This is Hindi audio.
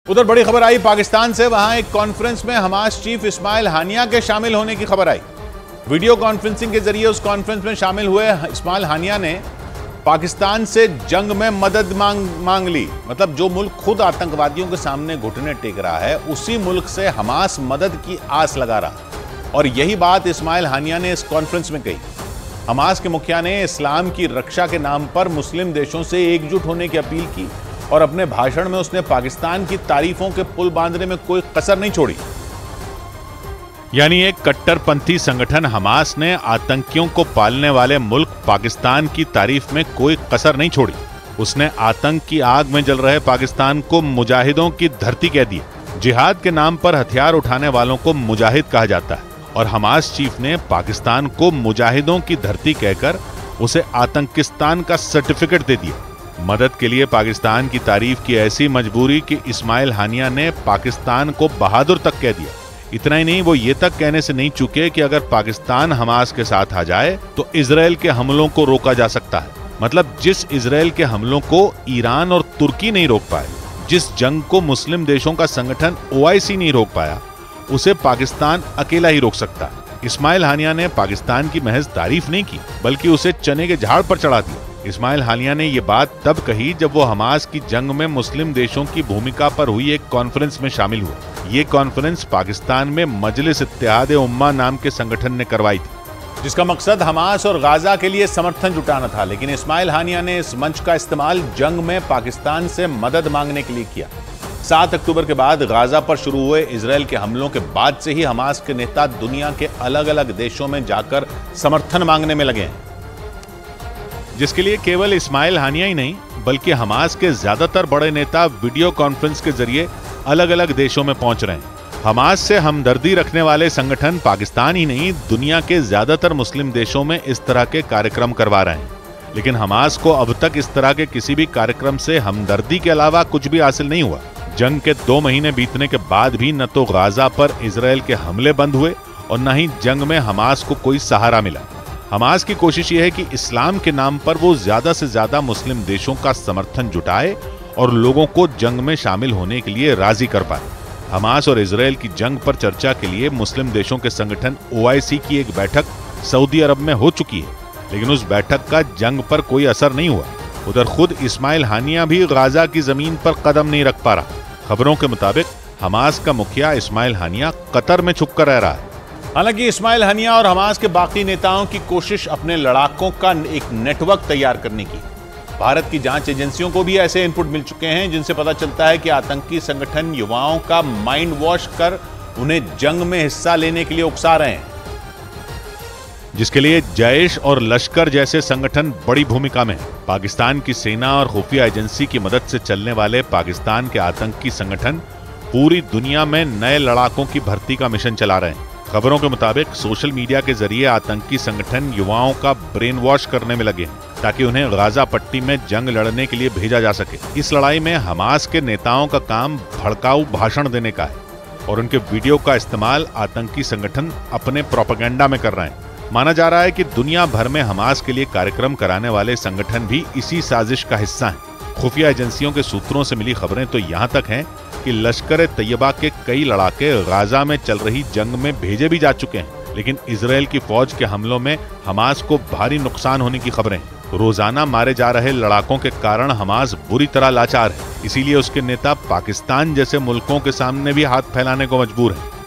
उधर बड़ी खबर आई पाकिस्तान से। वहां एक कॉन्फ्रेंस में हमास चीफ इस्माइल हानिया के शामिल होने की खबर आई। वीडियो कॉन्फ्रेंसिंग के जरिए उस कॉन्फ्रेंस में शामिल हुए इस्माइल हानिया ने पाकिस्तान से जंग में मदद मांग ली। मतलब जो मुल्क खुद आतंकवादियों के सामने घुटने टेक रहा है, उसी मुल्क से हमास मदद की आस लगा रहा। और यही बात इस्माइल हानिया ने इस कॉन्फ्रेंस में कही। हमास के मुखिया ने इस्लाम की रक्षा के नाम पर मुस्लिम देशों से एकजुट होने की अपील की और अपने भाषण में उसने पाकिस्तान की तारीफों के पुल बांधने में कोई कसर नहीं छोड़ी। यानी एक कट्टरपंथी संगठन हमास ने आतंकियों को पालने वाले मुल्क पाकिस्तान की तारीफ में कोई कसर नहीं छोड़ी। उसने आतंक की आग में जल रहे पाकिस्तान को मुजाहिदों की धरती कह दी। जिहाद के नाम पर हथियार उठाने वालों को मुजाहिद कहा जाता है और हमास चीफ ने पाकिस्तान को मुजाहिदों की धरती कहकर उसे आतंकिस्तान का सर्टिफिकेट दे दिया। मदद के लिए पाकिस्तान की तारीफ की ऐसी मजबूरी कि इस्माइल हानिया ने पाकिस्तान को बहादुर तक कह दिया। इतना ही नहीं, वो ये तक कहने से नहीं चूके कि अगर पाकिस्तान हमास के साथ आ जाए तो इजराइल के हमलों को रोका जा सकता है। मतलब जिस इजराइल के हमलों को ईरान और तुर्की नहीं रोक पाए, जिस जंग को मुस्लिम देशों का संगठन OIC नहीं रोक पाया, उसे पाकिस्तान अकेला ही रोक सकता है। इस्माइल हानिया ने पाकिस्तान की महज तारीफ नहीं की, बल्कि उसे चने के झाड़ पर चढ़ा दिया। इस्माइल हानिया ने ये बात तब कही जब वो हमास की जंग में मुस्लिम देशों की भूमिका पर हुई एक कॉन्फ्रेंस में शामिल हुए। ये कॉन्फ्रेंस पाकिस्तान में मजलिस इत्तेहाद उम्मा नाम के संगठन ने करवाई थी, जिसका मकसद हमास और गाजा के लिए समर्थन जुटाना था। लेकिन इस्माइल हानिया ने इस मंच का इस्तेमाल जंग में पाकिस्तान से मदद मांगने के लिए किया। 7 अक्टूबर के बाद गाजा पर शुरू हुए इजराइल के हमलों के बाद से ही हमास के नेता दुनिया के अलग अलग देशों में जाकर समर्थन मांगने में लगे हैं, जिसके लिए केवल इस्माइल हानिया ही नहीं बल्कि हमास के ज्यादातर बड़े नेता वीडियो कॉन्फ्रेंस के जरिए अलग अलग देशों में पहुंच रहे हैं। हमास से हमदर्दी रखने वाले संगठन पाकिस्तान ही नहीं, दुनिया के ज्यादातर मुस्लिम देशों में इस तरह के कार्यक्रम करवा रहे हैं। लेकिन हमास को अब तक इस तरह के किसी भी कार्यक्रम से हमदर्दी के अलावा कुछ भी हासिल नहीं हुआ। जंग के 2 महीने बीतने के बाद भी न तो गाजा पर इजराइल के हमले बंद हुए और न ही जंग में हमास को कोई सहारा मिला। हमास की कोशिश यह है कि इस्लाम के नाम पर वो ज्यादा से ज्यादा मुस्लिम देशों का समर्थन जुटाए और लोगों को जंग में शामिल होने के लिए राजी कर पाए। हमास और इजराइल की जंग पर चर्चा के लिए मुस्लिम देशों के संगठन OIC की एक बैठक सऊदी अरब में हो चुकी है, लेकिन उस बैठक का जंग पर कोई असर नहीं हुआ। उधर खुद इस्माइल हानिया भी गाजा की जमीन पर कदम नहीं रख पा रहा। खबरों के मुताबिक हमास का मुखिया इस्माइल हानिया कतर में छुपकर रह रहा है। हालांकि इस्माइल हानिया और हमास के बाकी नेताओं की कोशिश अपने लड़ाकों का एक नेटवर्क तैयार करने की। भारत की जांच एजेंसियों को भी ऐसे इनपुट मिल चुके हैं जिनसे पता चलता है कि आतंकी संगठन युवाओं का माइंड वॉश कर उन्हें जंग में हिस्सा लेने के लिए उकसा रहे हैं, जिसके लिए जैश और लश्कर जैसे संगठन बड़ी भूमिका में है। पाकिस्तान की सेना और खुफिया एजेंसी की मदद से चलने वाले पाकिस्तान के आतंकी संगठन पूरी दुनिया में नए लड़ाकों की भर्ती का मिशन चला रहे हैं। खबरों के मुताबिक सोशल मीडिया के जरिए आतंकी संगठन युवाओं का ब्रेन वॉश करने में लगे हैं ताकि उन्हें गाजा पट्टी में जंग लड़ने के लिए भेजा जा सके। इस लड़ाई में हमास के नेताओं का काम भड़काऊ भाषण देने का है और उनके वीडियो का इस्तेमाल आतंकी संगठन अपने प्रोपेगेंडा में कर रहे हैं। माना जा रहा है कि दुनिया भर में हमास के लिए कार्यक्रम कराने वाले संगठन भी इसी साजिश का हिस्सा हैं। खुफिया एजेंसियों के सूत्रों से मिली खबरें तो यहाँ तक हैं कि लश्कर तैयबा के कई लड़ाके गाजा में चल रही जंग में भेजे भी जा चुके हैं, लेकिन इजराइल की फौज के हमलों में हमास को भारी नुकसान होने की खबरें। रोजाना मारे जा रहे लड़ाकों के कारण हमास बुरी तरह लाचार है, इसीलिए उसके नेता पाकिस्तान जैसे मुल्कों के सामने भी हाथ फैलाने को मजबूर है।